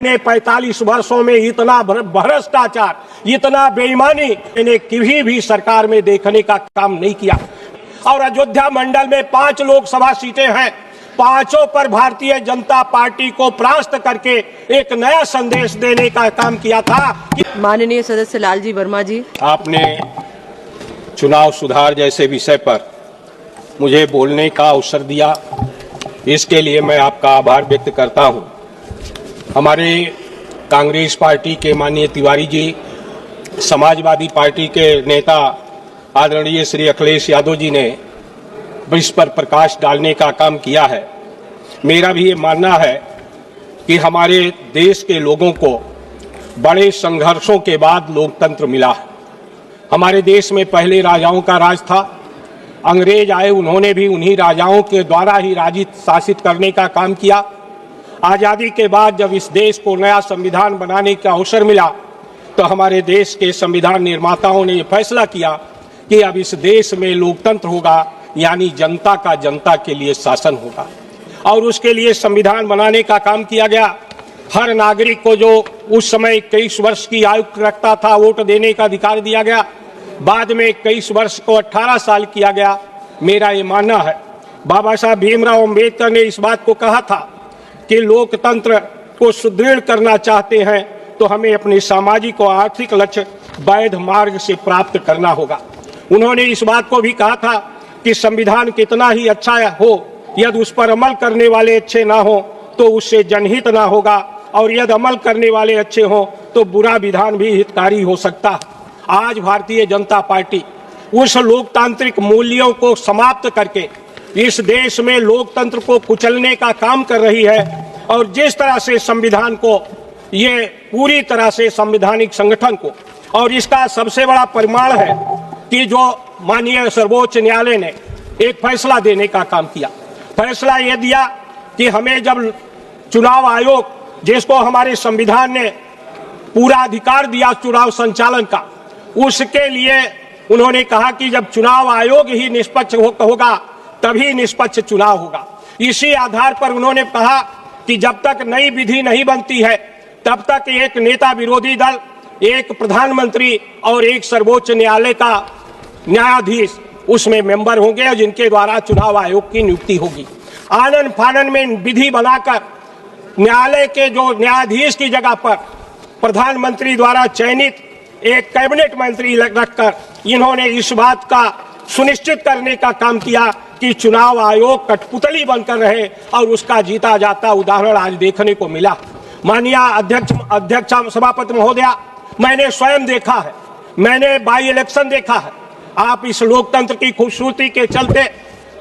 ने 45 वर्षों में इतना भ्रष्टाचार, इतना बेईमानी इन्हें किसी भी सरकार में देखने का काम नहीं किया। और अयोध्या मंडल में 5 लोकसभा सीटें हैं, पांचों पर भारतीय जनता पार्टी को परास्त करके एक नया संदेश देने का काम किया था। माननीय सदस्य लालजी वर्मा जी, आपने चुनाव सुधार जैसे विषय पर मुझे बोलने का अवसर दिया, इसके लिए मैं आपका आभार व्यक्त करता हूं। हमारे कांग्रेस पार्टी के माननीय तिवारी जी, समाजवादी पार्टी के नेता आदरणीय श्री अखिलेश यादव जी ने इस पर प्रकाश डालने का काम किया है। मेरा भी ये मानना है कि हमारे देश के लोगों को बड़े संघर्षों के बाद लोकतंत्र मिला है। हमारे देश में पहले राजाओं का राज था, अंग्रेज आए, उन्होंने भी उन्हीं राजाओं के द्वारा ही शासित करने का काम किया। आजादी के बाद जब इस देश को नया संविधान बनाने का अवसर मिला तो हमारे देश के संविधान निर्माताओं ने यह फैसला किया कि अब इस देश में लोकतंत्र होगा, यानी जनता का जनता के लिए शासन होगा। और उसके लिए संविधान बनाने का काम किया गया। हर नागरिक को जो उस समय 21 वर्ष की आयु रखता था, वोट देने का अधिकार दिया गया। बाद में 21 वर्ष को 18 साल किया गया। मेरा ये मानना है, बाबा साहब भीमराव अंबेडकर ने इस बात को कहा था कि लोकतंत्र को सुदृढ़ करना चाहते हैं तो हमें अपने सामाजिक और आर्थिक लक्ष्य वैध मार्ग से प्राप्त करना होगा। उन्होंने इस बात को भी कहा था कि संविधान कितना ही अच्छा हो, यदि उस पर अमल करने वाले अच्छे ना हो तो उससे जनहित ना होगा, और यदि अमल करने वाले अच्छे हो तो बुरा विधान भी हितकारी हो सकता है। आज भारतीय जनता पार्टी उस लोकतांत्रिक मूल्यों को समाप्त करके इस देश में लोकतंत्र को कुचलने का काम कर रही है। और जिस तरह से संविधान को, ये पूरी तरह से संवैधानिक संगठन को, और इसका सबसे बड़ा परिमाण है कि जो माननीय सर्वोच्च न्यायालय ने एक फैसला देने का काम किया। फैसला यह दिया कि हमें जब चुनाव आयोग, जिसको हमारे संविधान ने पूरा अधिकार दिया चुनाव संचालन का, उसके लिए उन्होंने कहा कि जब चुनाव आयोग ही निष्पक्ष होगा तभी निष्पक्ष चुनाव होगा। इसी आधार पर उन्होंने कहा कि जब तक नई विधि नहीं बनती है तब तक एक नेता विरोधी दल, एक प्रधानमंत्री और एक सर्वोच्च न्यायालय का न्यायाधीश उसमें मेंबर होंगे, जिनके द्वारा चुनाव आयोग की नियुक्ति होगी। आनन फानन में विधि बनाकर न्यायालय के जो न्यायाधीश की जगह पर प्रधानमंत्री द्वारा चयनित एक कैबिनेट मंत्री रखकर इन्होंने इस बात का सुनिश्चित करने का काम किया कि चुनाव आयोग कठपुतली बनकर रहे, और उसका जीता जाता उदाहरण आज देखने को मिला। माननीय अध्यक्ष सभापति महोदया, मैंने स्वयं देखा है, मैंने बाई इलेक्शन देखा है। आप इस लोकतंत्र की खूबसूरती के चलते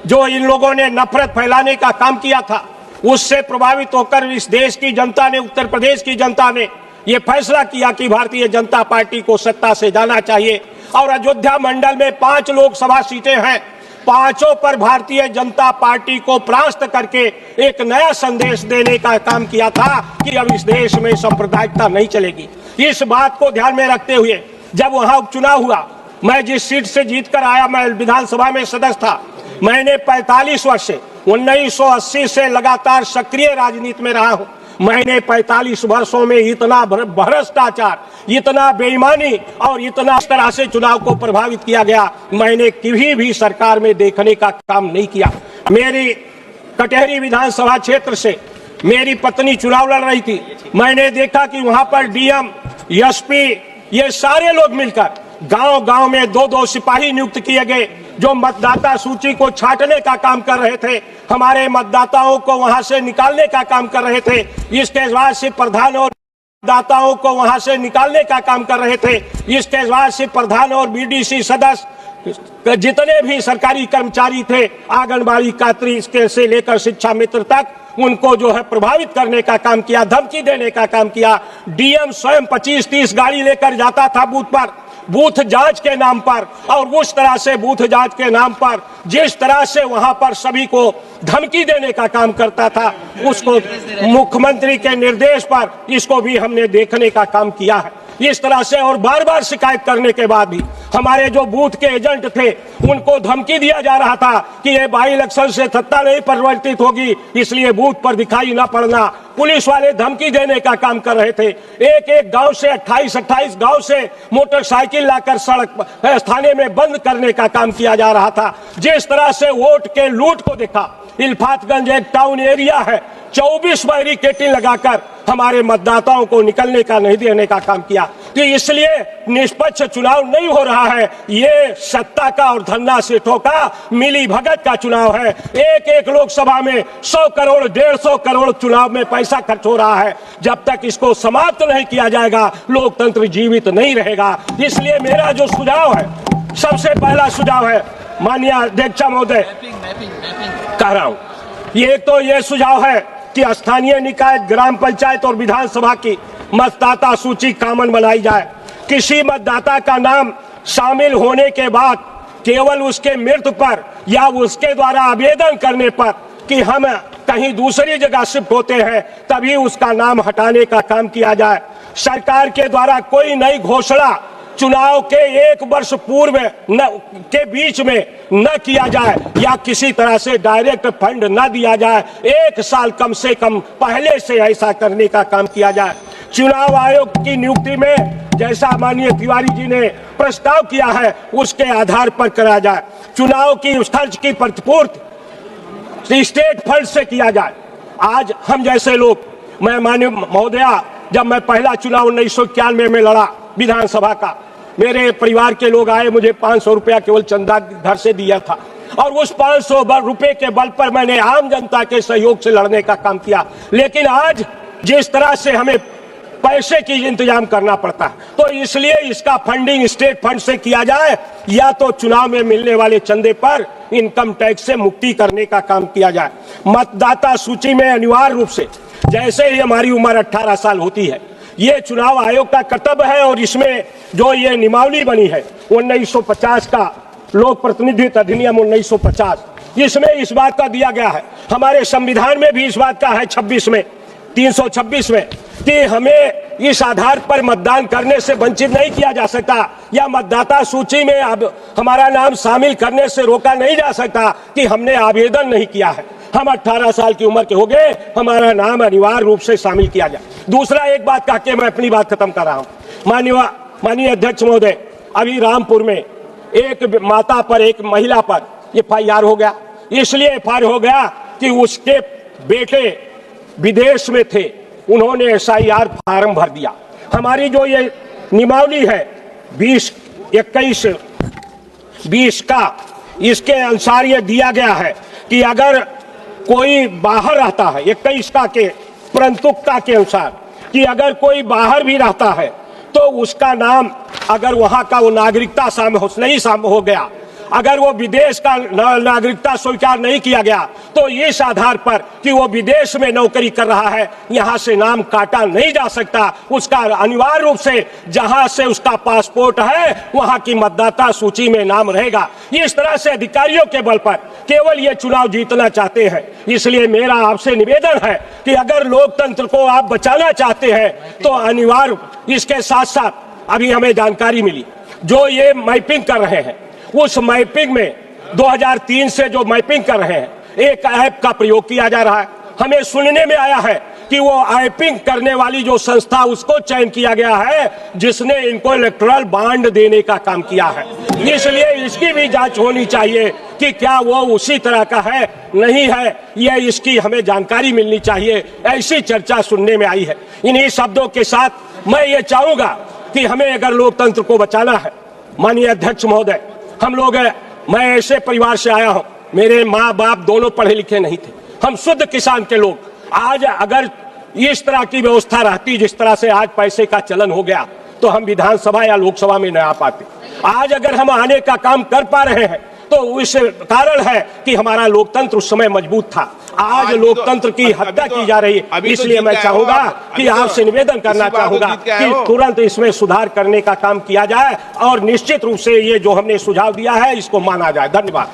जो इन लोगों ने नफरत फैलाने का काम किया था, उससे प्रभावित होकर इस देश की जनता ने, उत्तर प्रदेश की जनता ने ये फैसला किया कि भारतीय जनता पार्टी को सत्ता से जाना चाहिए। और अयोध्या मंडल में 5 लोकसभा सीटें हैं, पांचों पर भारतीय जनता पार्टी को परास्त करके एक नया संदेश देने का काम किया था कि अब इस देश में सांप्रदायिकता नहीं चलेगी। इस बात को ध्यान में रखते हुए जब वहां उपचुनाव हुआ, मैं जिस सीट से जीतकर आया, मैं विधानसभा में सदस्य था। मैंने 45 वर्ष से 1980 से लगातार सक्रिय राजनीति में रहा हूं। मैंने 45 वर्षों में इतना भ्रष्टाचार, इतना बेईमानी और इतना इस तरह से चुनाव को प्रभावित किया गया, मैंने किसी भी सरकार में देखने का काम नहीं किया। मेरी कटहरी विधानसभा क्षेत्र से मेरी पत्नी चुनाव लड़ रही थी। मैंने देखा कि वहां पर डीएम, एसपी, ये सारे लोग मिलकर गांव-गांव में 2-2 सिपाही नियुक्त किए गए जो मतदाता सूची को छांटने का काम कर रहे थे, हमारे मतदाताओं को वहां से निकालने का काम कर रहे थे। इसके बाद से प्रधान और मतदाताओं को वहां से निकालने का काम कर रहे थे। इसके बाद से प्रधान और बीडीसी सदस्य, जितने भी सरकारी कर्मचारी थे, आंगनबाड़ी कातरी से लेकर शिक्षा मित्र तक, उनको जो है प्रभावित करने का काम किया, धमकी देने का काम किया। डीएम स्वयं 25-30 गाड़ी लेकर जाता था बूथ पर, बूथ जांच के नाम पर, और उस तरह से बूथ जांच के नाम पर जिस तरह से वहां पर सभी को धमकी देने का काम करता था, उसको मुख्यमंत्री के निर्देश पर इसको भी हमने देखने का काम किया है। इस तरह से और बार बार शिकायत करने के बाद भी हमारे जो बूथ के एजेंट थे उनको धमकी दिया जा रहा था कि ये बाई इलेक्शन से सत्ता नहीं परिवर्तित होगी, इसलिए बूथ पर दिखाई न पड़ना। पुलिस वाले धमकी देने का काम कर रहे थे। एक एक गांव से 28 गांव से मोटरसाइकिल लाकर सड़क थाने में बंद करने का काम किया जा रहा था। जिस तरह से वोट के लूट को देखा, इल्फातगंज एक टाउन एरिया है, 24 बैरिकेडिंग लगाकर हमारे मतदाताओं को निकलने का नहीं देने का काम किया। तो इसलिए निष्पक्ष चुनाव नहीं हो रहा है, ये सत्ता का और धन्ना सेठों का मिली भगत का चुनाव है। एक एक लोकसभा में 100 करोड़ 150 करोड़ चुनाव में पैसा खर्च हो रहा है। जब तक इसको समाप्त नहीं किया जाएगा लोकतंत्र जीवित नहीं रहेगा। इसलिए मेरा जो सुझाव है, सबसे पहला सुझाव है, माननीय अध्यक्ष महोदय कह रहा हूं, ये तो ये सुझाव है कि स्थानीय निकाय, ग्राम पंचायत और विधानसभा की मतदाता सूची कॉमन बनाई जाए। किसी मतदाता का नाम शामिल होने के बाद केवल उसके मृत्यु पर या उसके द्वारा आवेदन करने पर कि हम कहीं दूसरी जगह शिफ्ट होते हैं तभी उसका नाम हटाने का काम किया जाए। सरकार के द्वारा कोई नई घोषणा चुनाव के 1 वर्ष पूर्व के बीच में न किया जाए या किसी तरह से डायरेक्ट फंड न दिया जाए। 1 साल कम से कम पहले से ऐसा करने का काम किया जाए। चुनाव आयोग की नियुक्ति में जैसा माननीय तिवारी जी ने प्रस्ताव किया है उसके आधार पर करा जाए। चुनाव की खर्च की प्रतिपूर्ति स्टेट फंड से किया जाए। आज हम जैसे लोग, मैं माननीय महोदया, जब मैं पहला चुनाव 1991 में लड़ा विधानसभा का, मेरे परिवार के लोग आए, मुझे 500 रुपया केवल चंदा घर से दिया था और उस 500 रुपए के बल पर मैंने आम जनता के सहयोग से लड़ने का काम किया। लेकिन आज जिस तरह से हमें पैसे की इंतजाम करना पड़ता है, तो इसलिए इसका फंडिंग स्टेट फंड से किया जाए या तो चुनाव में मिलने वाले चंदे पर इनकम टैक्स से मुक्ति करने का काम किया जाए। मतदाता सूची में अनिवार्य रूप से, जैसे ही हमारी उम्र 18 साल होती है, ये चुनाव आयोग का कर्तव्य है और इसमें जो ये नियमावली बनी है 1950 का लोक प्रतिनिधित्व अधिनियम 1950, इसमें इस बात का दिया गया है, हमारे संविधान में भी इस बात का है 26 में 326 में, कि हमें इस आधार पर मतदान करने से वंचित नहीं किया जा सकता या मतदाता सूची में अब हमारा नाम शामिल करने से रोका नहीं जा सकता कि हमने आवेदन नहीं किया है, हम 18 साल की उम्र के हो गए, हमारा नाम अनिवार्य रूप से शामिल किया जाए। दूसरा एक बात कह के मैं अपनी बात खत्म कर रहा हूं। माननीय अध्यक्ष महोदय, अभी रामपुर में एक माता पर, एक महिला पर FIR हो गया। इसलिए FIR हो गया कि उसके बेटे विदेश में थे, उन्होंने SIR फार्म भर दिया। हमारी जो ये नियमावली है 20 का, इसके अनुसार ये दिया गया है कि अगर कोई बाहर रहता है, 21 का के परंतुकता के अनुसार, कि अगर कोई बाहर भी रहता है तो उसका नाम, अगर वहां का वो नागरिकता नहीं हो गया, अगर वो विदेश का नागरिकता स्वीकार नहीं किया गया, तो इस आधार पर कि वो विदेश में नौकरी कर रहा है, यहां से नाम काटा नहीं जा सकता। उसका अनिवार्य रूप से जहां से उसका पासपोर्ट है वहां की मतदाता सूची में नाम रहेगा। इस तरह से अधिकारियों के बल पर केवल ये चुनाव जीतना चाहते हैं। इसलिए मेरा आपसे निवेदन है कि अगर लोकतंत्र को आप बचाना चाहते हैं तो अनिवार्य, इसके साथ साथ अभी हमें जानकारी मिली, जो ये मैपिंग कर रहे हैं, उस मैपिंग में 2003 से जो मैपिंग कर रहे हैं, एक ऐप का प्रयोग किया जा रहा है। हमें सुनने में आया है कि वो मैपिंग करने वाली जो संस्था, उसको चयन किया गया है जिसने इनको इलेक्टोरल बॉन्ड देने का काम किया है। इसलिए इसकी भी जांच होनी चाहिए कि क्या वो उसी तरह का है, नहीं है, यह इसकी हमें जानकारी मिलनी चाहिए। ऐसी चर्चा सुनने में आई है। इन्हीं शब्दों के साथ मैं ये चाहूंगा कि हमें अगर लोकतंत्र को बचाना है, माननीय अध्यक्ष महोदय, हम लोग, मैं ऐसे परिवार से आया हूं, मेरे माँ बाप दोनों पढ़े लिखे नहीं थे, हम शुद्ध किसान के लोग। आज अगर इस तरह की व्यवस्था रहती जिस तरह से आज पैसे का चलन हो गया, तो हम विधानसभा या लोकसभा में न आ पाते। आज अगर हम आने का काम कर पा रहे हैं तो इस कारण है कि हमारा लोकतंत्र उस समय मजबूत था। आज लोकतंत्र की हत्या की जा रही है। इसलिए मैं चाहूंगा कि आपसे निवेदन करना चाहूंगा कि तुरंत इसमें सुधार करने का काम किया जाए और निश्चित रूप से ये जो हमने सुझाव दिया है इसको माना जाए। धन्यवाद।